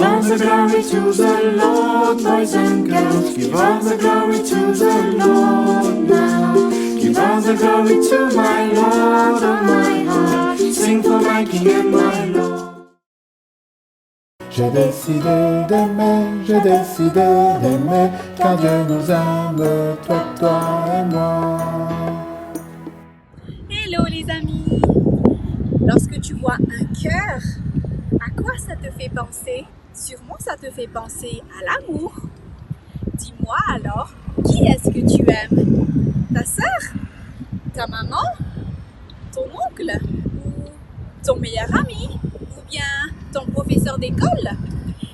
all the glory to the Lord, boys and girls. Give all the glory to the Lord now. Give all the glory to my Lord, oh my heart. Sing for my King and my Lord. J'ai décidé d'aimer, car Dieu nous aime, toi et moi. Hello les amis! Lorsque tu vois un cœur, à quoi ça te fait penser? Sûrement ça te fait penser à l'amour. Dis-moi alors, qui est-ce que tu aimes? Ta sœur? Ta maman? Ton oncle? Ou ton meilleur ami? Ou bien ton professeur d'école?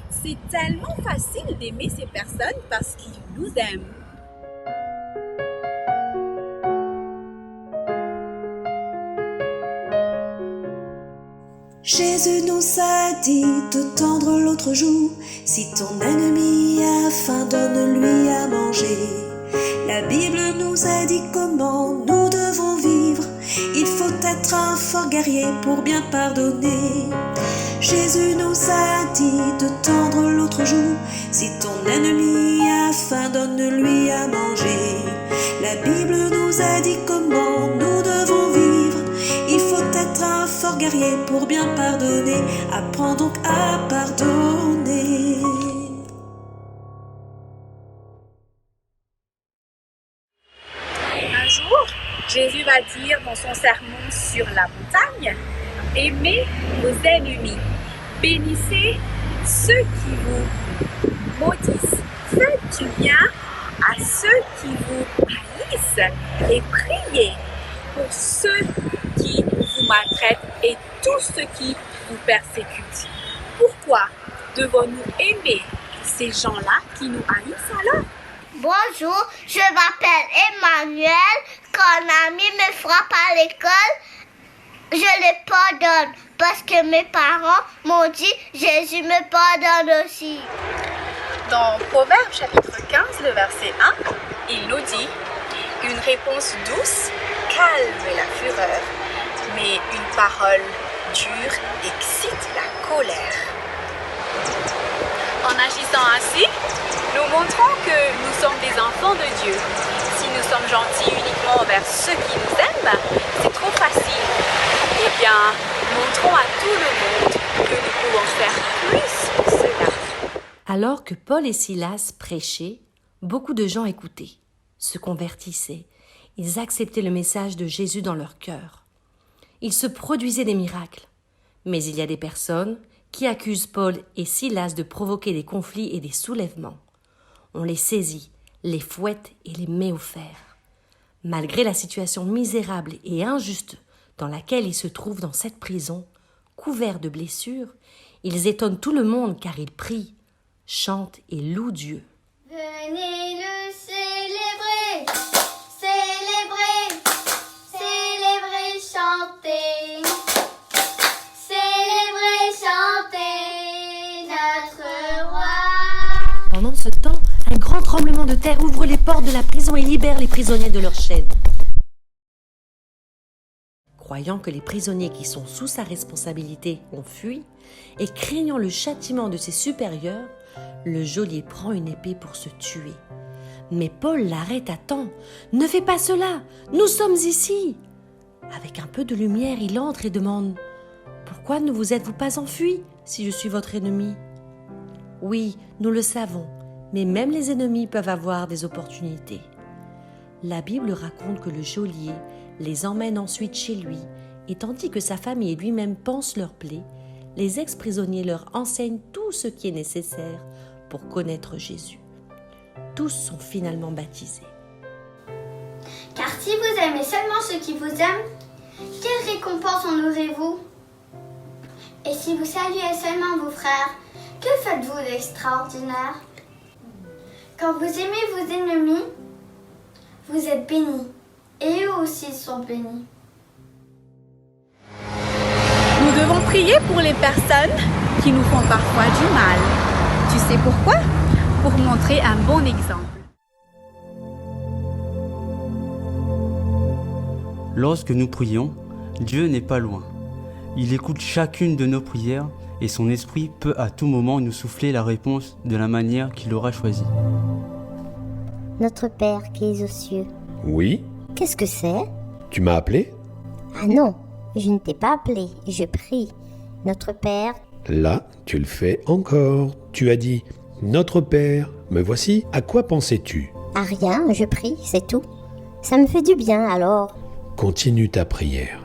C'est tellement facile d'aimer ces personnes parce qu'ils nous aiment. Jésus nous a dit de tendre l'autre joue, si ton ennemi a faim, donne-lui à manger. La Bible nous a dit comment nous devons vivre, il faut être un fort guerrier pour bien pardonner. Jésus nous a dit de tendre l'autre joue, si ton ennemi a faim, donne-lui à manger. La Bible nous a dit comment nous devons vivre, il faut être un fort guerrier pour bien pardonner. Apprends donc à pardonner. Un jour, Jésus va dire dans son sermon sur la montagne, aimez vos ennemis, bénissez ceux qui vous maudissent, faites du bien à ceux qui vous haïssent et priez pour ceux qui vous maltraitent et tous ceux qui vous persécutent. Pourquoi devons-nous aimer ces gens-là qui nous haïssent alors? Bonjour, je m'appelle Emmanuel. Quand un ami me frappe à l'école, je le pardonne parce que mes parents m'ont dit Jésus me pardonne aussi. Dans Proverbe chapitre 15, le verset 1, il nous dit « Une réponse douce calme la fureur, mais une parole dure excite la colère. » En agissant ainsi, nous montrons que nous sommes des enfants de Dieu. Si nous sommes gentils uniquement envers ceux qui nous aiment, c'est trop facile. Eh bien, montrons à tout le monde que nous pouvons faire plus que cela. Alors que Paul et Silas prêchaient, beaucoup de gens écoutaient, se convertissaient, ils acceptaient le message de Jésus dans leur cœur. Il se produisait des miracles. Mais il y a des personnes qui accusent Paul et Silas de provoquer des conflits et des soulèvements. On les saisit, les fouette et les met au fer. Malgré la situation misérable et injuste dans laquelle ils se trouvent dans cette prison, couverts de blessures, ils étonnent tout le monde car ils prient, chantent et louent Dieu. Venez le célébrer, célébrer, célébrer, chanter. Célébrer, chanter notre roi. Pendant ce temps, un grand tremblement de terre ouvre les portes de la prison et libère les prisonniers de leur chaîne. Croyant que les prisonniers qui sont sous sa responsabilité ont fui, et craignant le châtiment de ses supérieurs, le geôlier prend une épée pour se tuer. Mais Paul l'arrête à temps. « Ne fais pas cela, nous sommes ici !» Avec un peu de lumière, il entre et demande « Pourquoi ne vous êtes-vous pas enfui si je suis votre ennemi ?» Oui, nous le savons, mais même les ennemis peuvent avoir des opportunités. La Bible raconte que le geôlier les emmène ensuite chez lui, et tandis que sa famille et lui-même pansent leurs plaies, les ex-prisonniers leur enseignent tout ce qui est nécessaire pour connaître Jésus. Tous sont finalement baptisés. Car si vous aimez seulement ceux qui vous aiment, quelle récompense en aurez-vous? Et si vous saluez seulement vos frères, que faites-vous d'extraordinaire? Quand vous aimez vos ennemis, vous êtes bénis, et eux aussi sont bénis. Nous devons prier pour les personnes qui nous font parfois du mal. Tu sais pourquoi? Pour montrer un bon exemple. Lorsque nous prions, Dieu n'est pas loin. Il écoute chacune de nos prières et son esprit peut à tout moment nous souffler la réponse de la manière qu'il aura choisie. Notre Père qui es aux cieux. Oui, Qu'est-ce que c'est? tu m'as appelé? Ah non, je ne t'ai pas appelé, je prie. Notre Père, Là, tu le fais encore. Tu as dit « Notre Père ». Me voici, à quoi pensais-tu? à rien, je prie, c'est tout. Ça me fait du bien alors. Continue ta prière.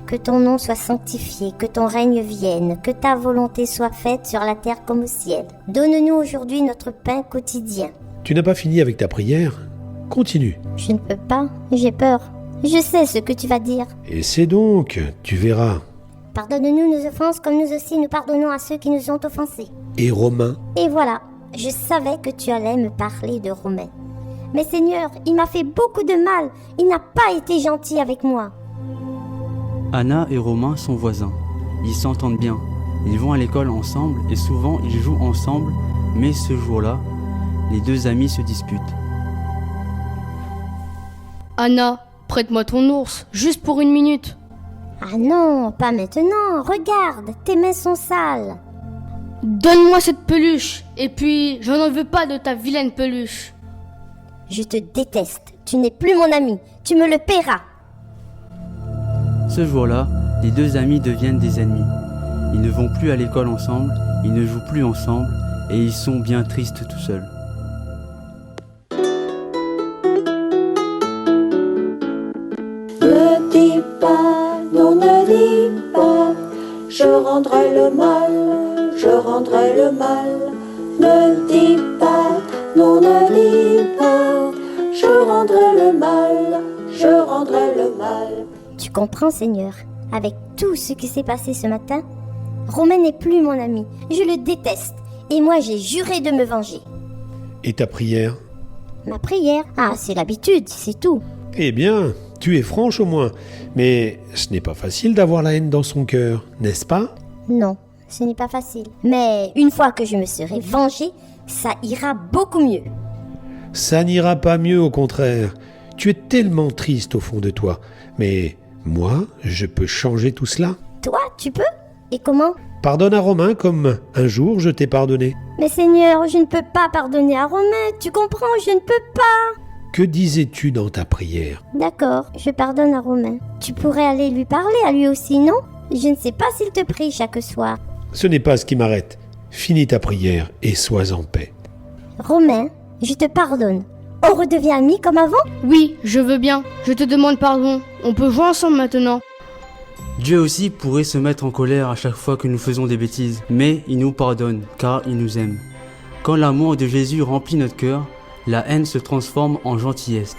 Que ton nom soit sanctifié, que ton règne vienne, que ta volonté soit faite sur la terre comme au ciel. Donne-nous aujourd'hui notre pain quotidien. Tu n'as pas fini avec ta prière? Continue. Je ne peux pas, j'ai peur. Je sais ce que tu vas dire. Essaie donc, tu verras. Pardonne-nous nos offenses comme nous aussi nous pardonnons à ceux qui nous ont offensés. Et Romain? Et voilà, je savais que tu allais me parler de Romain. Mais Seigneur, il m'a fait beaucoup de mal. Il n'a pas été gentil avec moi. Anna et Romain sont voisins. Ils s'entendent bien. Ils vont à l'école ensemble et souvent ils jouent ensemble, mais ce jour-là, les deux amis se disputent. Anna, prête-moi ton ours, juste pour 1 minute. Ah non, pas maintenant. Regarde, tes mains sont sales. Donne-moi cette peluche, et puis je n'en veux pas de ta vilaine peluche. Je te déteste. Tu n'es plus mon ami. Tu me le paieras. Ce jour-là, les deux amis deviennent des ennemis. Ils ne vont plus à l'école ensemble, ils ne jouent plus ensemble et ils sont bien tristes tout seuls. Ne dis pas, non ne dis pas, je rendrai le mal, je rendrai le mal. Ne dis pas, non ne dis pas, je rendrai le mal, je rendrai le mal. Tu comprends, Seigneur, avec tout ce qui s'est passé ce matin, Romain n'est plus mon ami. Je le déteste. Et moi, j'ai juré de me venger. Et ta prière? Ma prière? Ah, c'est l'habitude, c'est tout. Eh bien, tu es franche au moins. Mais ce n'est pas facile d'avoir la haine dans son cœur, n'est-ce pas? Non, ce n'est pas facile. Mais une fois que je me serai vengée, ça ira beaucoup mieux. Ça n'ira pas mieux, au contraire. Tu es tellement triste au fond de toi. Mais moi, je peux changer tout cela. Toi, tu peux? Et comment? Pardonne à Romain comme un jour je t'ai pardonné. Mais Seigneur, je ne peux pas pardonner à Romain, tu comprends, je ne peux pas. Que disais-tu dans ta prière? D'accord, je pardonne à Romain. Tu pourrais aller lui parler à lui aussi, non? Je ne sais pas s'il te prie chaque soir. Ce n'est pas ce qui m'arrête. Finis ta prière et sois en paix. Romain, je te pardonne. On redevient amis comme avant? Oui, je veux bien, je te demande pardon. On peut jouer ensemble maintenant. Dieu aussi pourrait se mettre en colère à chaque fois que nous faisons des bêtises, mais il nous pardonne car il nous aime. Quand l'amour de Jésus remplit notre cœur, la haine se transforme en gentillesse.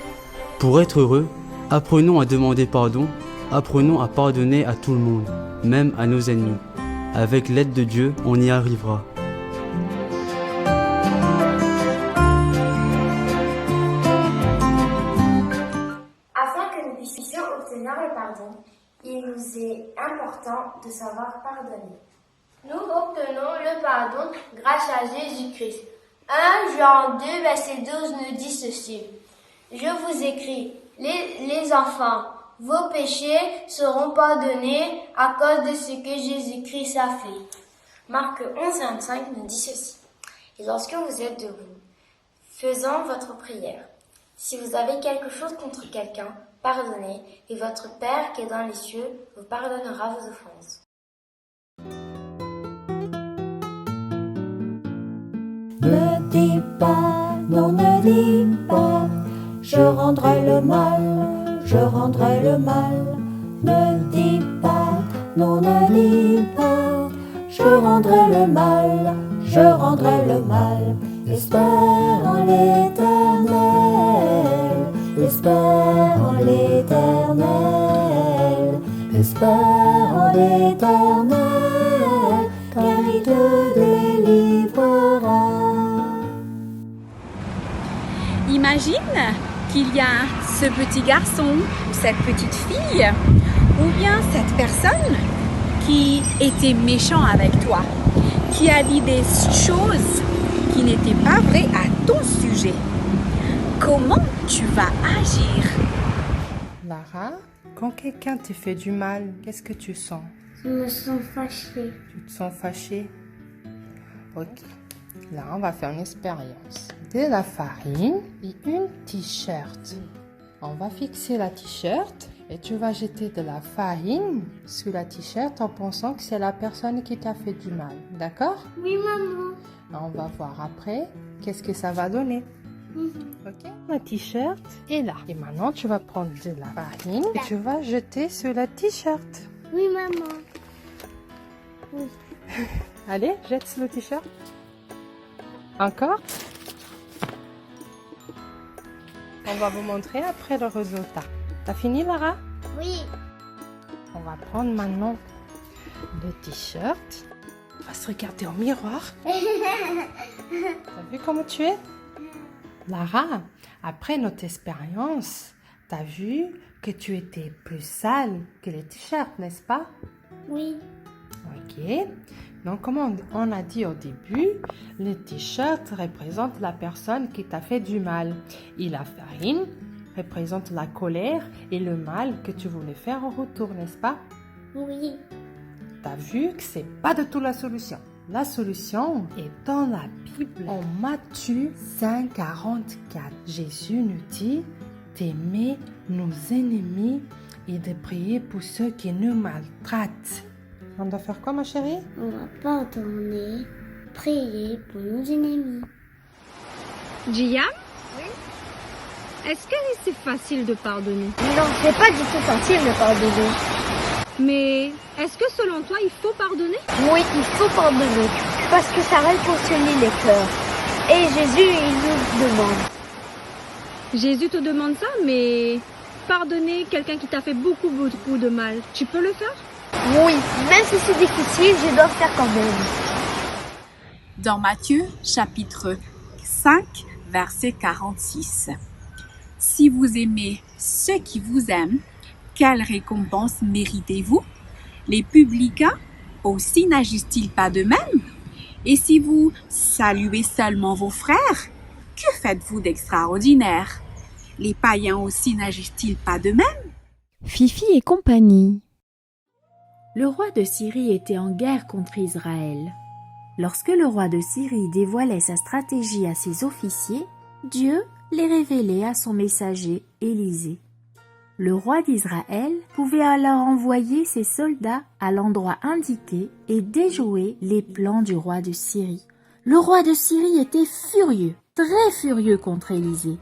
Pour être heureux, apprenons à demander pardon, apprenons à pardonner à tout le monde, même à nos ennemis. Avec l'aide de Dieu, on y arrivera. Afin que nous puissions obtenir le pardon, il nous est important de savoir pardonner. Nous obtenons le pardon grâce à Jésus-Christ. 1 Jean 2, verset 12 nous dit ceci. Je vous écris, les enfants, vos péchés seront pardonnés à cause de ce que Jésus-Christ a fait. Marc 11, 25 nous dit ceci. Et lorsque vous êtes debout, faisant votre prière, si vous avez quelque chose contre quelqu'un, pardonnez, et votre Père qui est dans les cieux vous pardonnera vos offenses. Ne dis pas, non ne dis pas, je rendrai le mal, je rendrai le mal. Ne dis pas, non ne dis pas, je rendrai le mal, je rendrai le mal. Espère en l'Éternel, espère en l'Éternel, espère en l'Éternel, car il te délivrera. Imagine qu'il y a ce petit garçon ou cette petite fille ou bien cette personne qui était méchant avec toi, qui a dit des choses qui n'étaient pas vraies à ton sujet. Comment tu vas agir? Lara, quand quelqu'un te fait du mal, qu'est-ce que tu sens? Je me sens fâchée. Tu te sens fâché? Ok. Là, on va faire une expérience. De la farine et une t-shirt. On va fixer la t-shirt et tu vas jeter de la farine sous la t-shirt en pensant que c'est la personne qui t'a fait du mal. D'accord? Oui, maman. On va voir après qu'est-ce que ça va donner. Ok? La t-shirt est là. Et maintenant, tu vas prendre de la farine et tu vas jeter sur la t-shirt. Oui, maman. Oui. Allez, jette sur le t-shirt. Encore? On va vous montrer après le résultat. T'as fini, Lara? Oui. On va prendre maintenant le t-shirt. On va se regarder au miroir. T'as vu comment tu es? Lara, après notre expérience, t'as vu que tu étais plus sale que les t-shirts, n'est-ce pas? Oui. Ok. Donc, comme on a dit au début, le t-shirt représente la personne qui t'a fait du mal. Et la farine représente la colère et le mal que tu voulais faire en retour, n'est-ce pas? Oui. T'as vu que c'est pas du tout la solution. La solution est dans la Bible. En Matthieu 5,44, Jésus nous dit d'aimer nos ennemis et de prier pour ceux qui nous maltraitent. On doit faire quoi, ma chérie? On va pardonner, prier pour nos ennemis. Gia? Oui? Est-ce que c'est facile de pardonner? Non, c'est pas du tout facile de pardonner. Mais est-ce que selon toi, il faut pardonner? Oui, il faut pardonner, parce que ça réconcilie les cœurs. Et Jésus, il nous demande. Jésus te demande ça, mais pardonner quelqu'un qui t'a fait beaucoup de mal, tu peux le faire? Oui, même si c'est difficile, je dois faire quand même. Dans Matthieu, chapitre 5, verset 46. Si vous aimez ceux qui vous aiment, quelle récompense méritez-vous? Les publicains aussi n'agissent-ils pas de même? Et si vous saluez seulement vos frères, que faites-vous d'extraordinaire? Les païens aussi n'agissent-ils pas de même? Fifi et compagnie. Le roi de Syrie était en guerre contre Israël. Lorsque le roi de Syrie dévoilait sa stratégie à ses officiers, Dieu les révélait à son messager Élisée. Le roi d'Israël pouvait alors envoyer ses soldats à l'endroit indiqué et déjouer les plans du roi de Syrie. Le roi de Syrie était furieux, très furieux contre Élisée,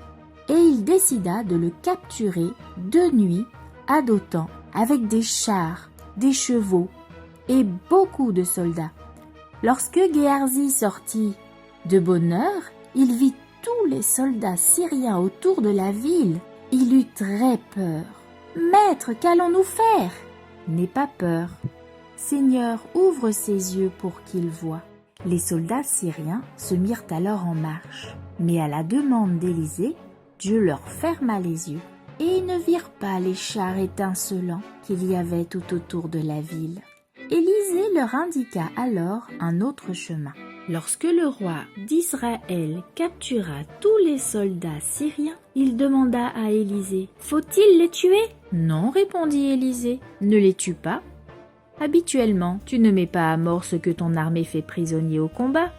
et il décida de le capturer de nuit à Dothan avec des chars, des chevaux et beaucoup de soldats. Lorsque Géhazi sortit de bonne heure, il vit tous les soldats syriens autour de la ville. Il eut très peur. « Maître, qu'allons-nous faire ?» « N'aie pas peur. Seigneur, ouvre ses yeux pour qu'il voie. » Les soldats syriens se mirent alors en marche. Mais à la demande d'Élisée, Dieu leur ferma les yeux et ils ne virent pas les chars étincelants qu'il y avait tout autour de la ville. Élisée leur indiqua alors un autre chemin. Lorsque le roi d'Israël captura tous les soldats syriens, il demanda à Élisée « Faut-il les tuer ?» « Non, répondit Élisée, ne les tue pas. Habituellement, tu ne mets pas à mort ce que ton armée fait prisonnier au combat.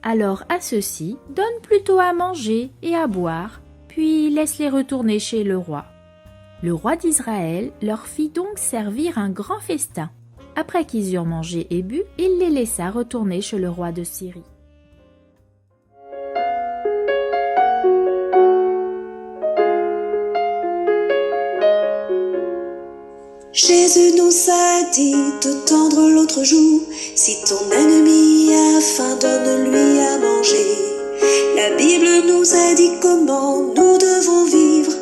Alors à ceux-ci, donne plutôt à manger et à boire, puis laisse-les retourner chez le roi. » Le roi d'Israël leur fit donc servir un grand festin. Après qu'ils eurent mangé et bu, il les laissa retourner chez le roi de Syrie. Jésus nous a dit de tendre l'autre joue. Si ton ennemi a faim, donne-lui à manger. La Bible nous a dit comment nous devons vivre.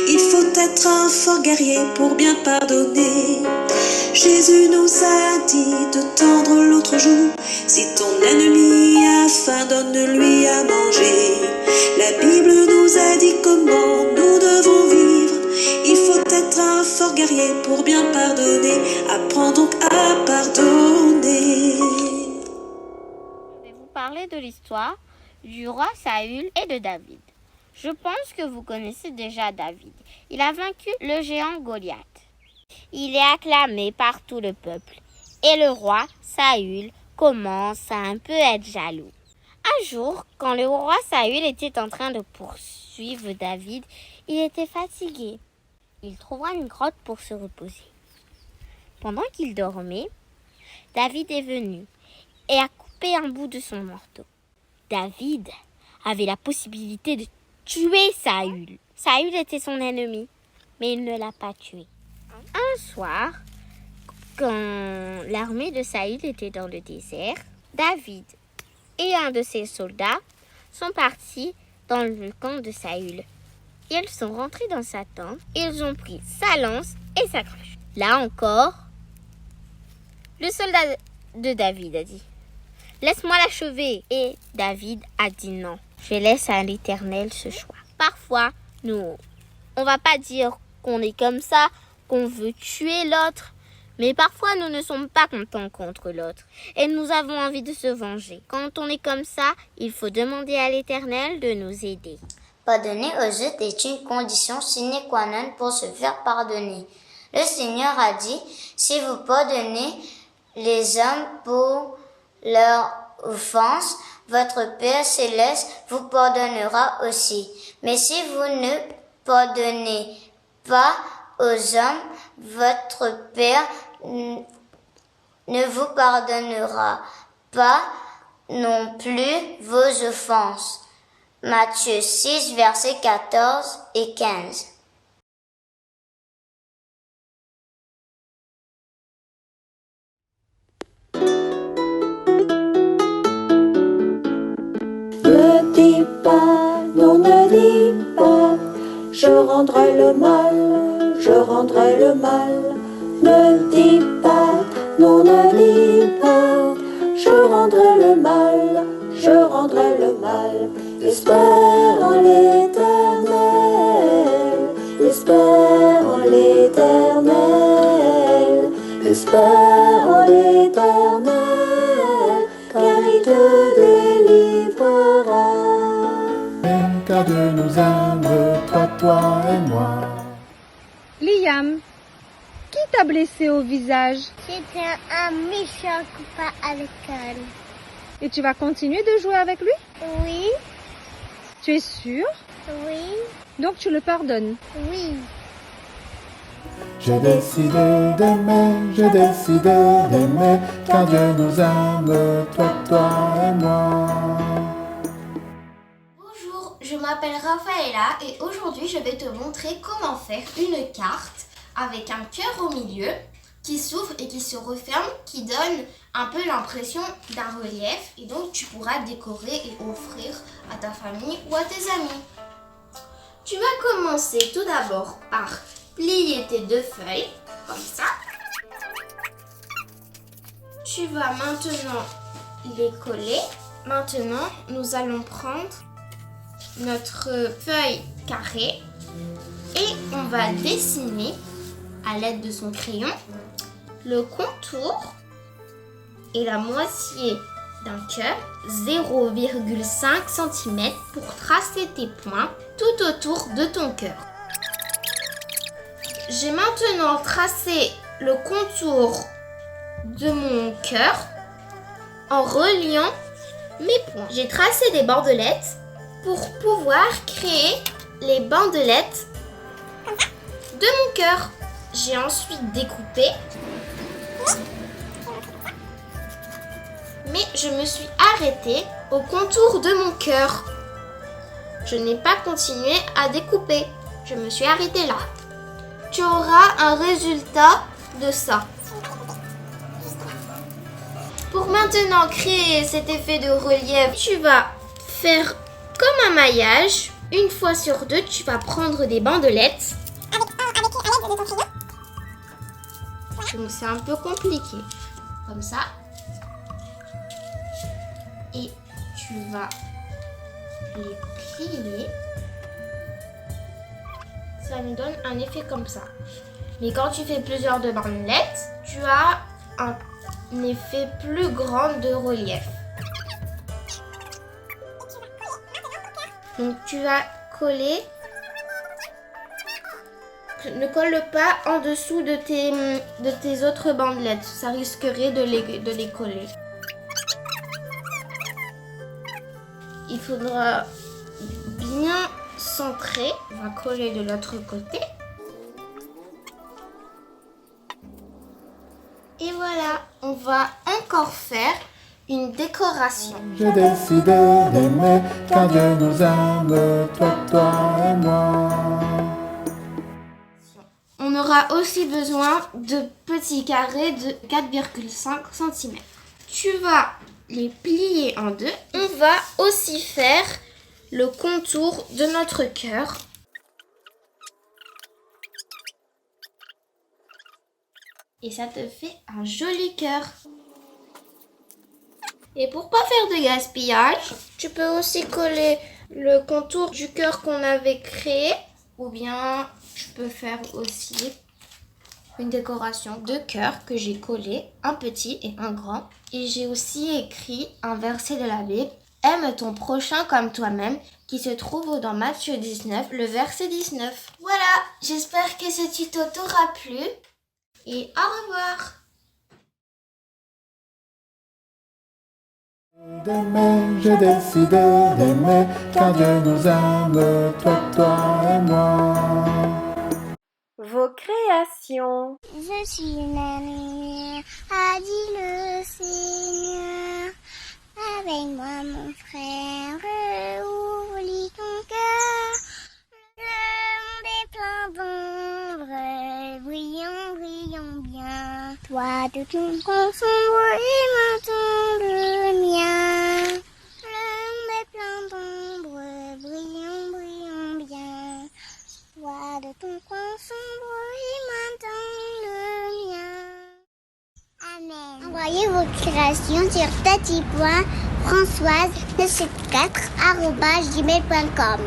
Il faut être un fort guerrier pour bien pardonner. Jésus nous a dit de tendre l'autre joue. Si ton ennemi a faim, donne-lui à manger. La Bible nous a dit comment nous devons vivre. Il faut être un fort guerrier pour bien pardonner. Apprends donc à pardonner. Je vais vous parler de l'histoire du roi Saül et de David. Je pense que vous connaissez déjà David. Il a vaincu le géant Goliath. Il est acclamé par tout le peuple Et le roi Saül commence à un peu être jaloux. Un jour, quand le roi Saül était en train de poursuivre David, il était fatigué. Il trouva une grotte pour se reposer. Pendant qu'il dormait, David est venu et a coupé un bout de son manteau. David avait la possibilité de tuer Saül. Saül était son ennemi, mais il ne l'a pas tué. Un soir, quand l'armée de Saül était dans le désert, David et un de ses soldats sont partis dans le camp de Saül. Ils sont rentrés dans sa tente, ils ont pris sa lance et sa cruche. Là encore, le soldat de David a dit « Laisse-moi l'achever » et David a dit « Non, je laisse à l'Éternel ce choix. » Parfois, nous, on va pas dire qu'on est comme ça, qu'on veut tuer l'autre, mais parfois nous ne sommes pas contents contre l'autre et nous avons envie de se venger. Quand on est comme ça, il faut demander à l'Éternel de nous aider. Pardonner aux autres est une condition sine qua non pour se faire pardonner. Le Seigneur a dit, si vous pardonnez les hommes pour leurs offenses, votre Père céleste vous pardonnera aussi. Mais si vous ne pardonnez pas aux hommes, votre Père ne vous pardonnera pas non plus vos offenses. Matthieu 6, versets 14 et 15. Ne dis pas, non ne dis pas, je rendrai le mal, je rendrai le mal. Ne dis pas, non ne dis pas, je rendrai le mal, je rendrai le mal. Espère en l'Éternel, espère en l'Éternel, espère en l'Éternel, car il te délivrera. Car Dieu nous aime, toi et moi. Liam, qui t'a blessé au visage? C'était un méchant copain à l'école. Et tu vas continuer de jouer avec lui? Oui. Tu es sûr? Oui. Donc tu le pardonnes? Oui. J'ai décidé d'aimer, car Dieu nous aime, toi et moi. Bonjour, je m'appelle Raphaëla et aujourd'hui je vais te montrer comment faire une carte avec un cœur au milieu qui s'ouvre et qui se referme, qui donne un peu l'impression d'un relief et donc tu pourras décorer et offrir à ta famille ou à tes amis. Tu vas commencer tout d'abord par plier tes deux feuilles, comme ça. Tu vas maintenant les coller. Maintenant, nous allons prendre notre feuille carrée et on va dessiner à l'aide de son crayon le contour et la moitié d'un cœur, 0,5 cm pour tracer tes points tout autour de ton cœur. J'ai maintenant tracé le contour de mon cœur en reliant mes points. J'ai tracé des bandelettes pour pouvoir créer les bandelettes de mon cœur. J'ai ensuite découpé, mais je me suis arrêtée au contour de mon cœur. Je n'ai pas continué à découper, je me suis arrêtée là. Tu auras un résultat de ça. Pour maintenant créer cet effet de relief, tu vas faire comme un maillage. Une fois sur deux, tu vas prendre des bandelettes. Donc c'est un peu compliqué. Comme ça. Et tu vas les plier. Ça nous donne un effet comme ça. Mais quand tu fais plusieurs de bandelettes, tu as un effet plus grand de relief. Donc tu vas coller ne colle pas en dessous de tes autres bandelettes. Ça risquerait de les coller. Il faudra bien centrer. On va coller de l'autre côté. Et voilà, on va encore faire une décoration. J'ai décidé d'aimer car Dieu nous aime, toi et moi. On aura aussi besoin de petits carrés de 4,5 cm. Tu vas les plier en deux. On va aussi faire le contour de notre cœur. Et ça te fait un joli cœur. Et pour pas faire de gaspillage, tu peux aussi coller le contour du cœur qu'on avait créé. Ou bien tu peux faire aussi une décoration de cœur que j'ai collé, un petit et un grand. Et j'ai aussi écrit un verset de la Bible. Aime ton prochain comme toi-même, qui se trouve dans Matthieu 19, le verset 19. Voilà, j'espère que ce tuto t'aura plu. Et au revoir. D'aimer, j'ai décidé d'aimer car Dieu nous aime, toi et moi. Vos créations. Je suis une lumière, a dit le Seigneur. Avec moi, mon frère, oublie ton cœur. Le monde est plein d'ombre, brillons, brillons bien. Toi, de ton grand sombre et maintenant le mien. Le monde est plein d'ombre, brillons, brillons bien. Toi, de ton coin sombre et maintenant le mien. Amen. Envoyez vos créations sur tati.françoise974@gmail.com.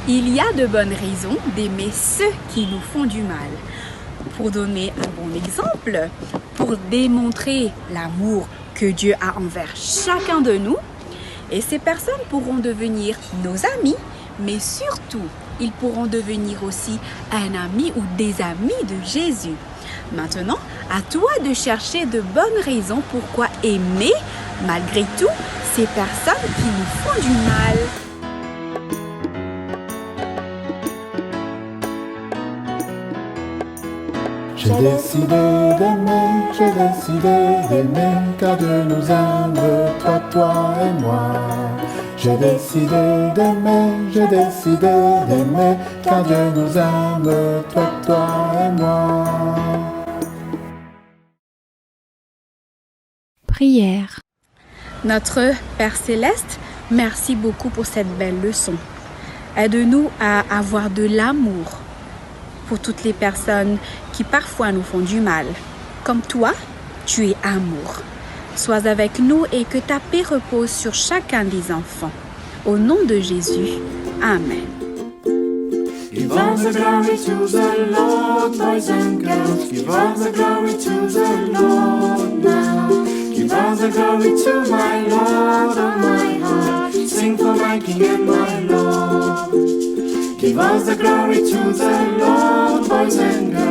Il y a de bonnes raisons d'aimer ceux qui nous font du mal. Pour donner un bon exemple, pour démontrer l'amour que Dieu a envers chacun de nous, et ces personnes pourront devenir nos amis, mais surtout, ils pourront devenir aussi un ami ou des amis de Jésus. Maintenant, à toi de chercher de bonnes raisons pourquoi aimer, malgré tout, ces personnes qui nous font du mal. J'ai décidé d'aimer car Dieu nous aime, toi et moi. J'ai décidé d'aimer car Dieu nous aime, toi et moi. Prière. Notre Père Céleste, merci beaucoup pour cette belle leçon. Aide-nous à avoir de l'amour pour toutes les personnes qui parfois nous font du mal. Comme toi, tu es amour. Sois avec nous et que ta paix repose sur chacun des enfants. Au nom de Jésus, Amen. Give all the glory to the Lord, boys and girls. Give all the glory to the Lord now. Give all the glory to my Lord, oh my heart. Sing for my King and my Lord. Give all the glory to the Lord, boys and girls.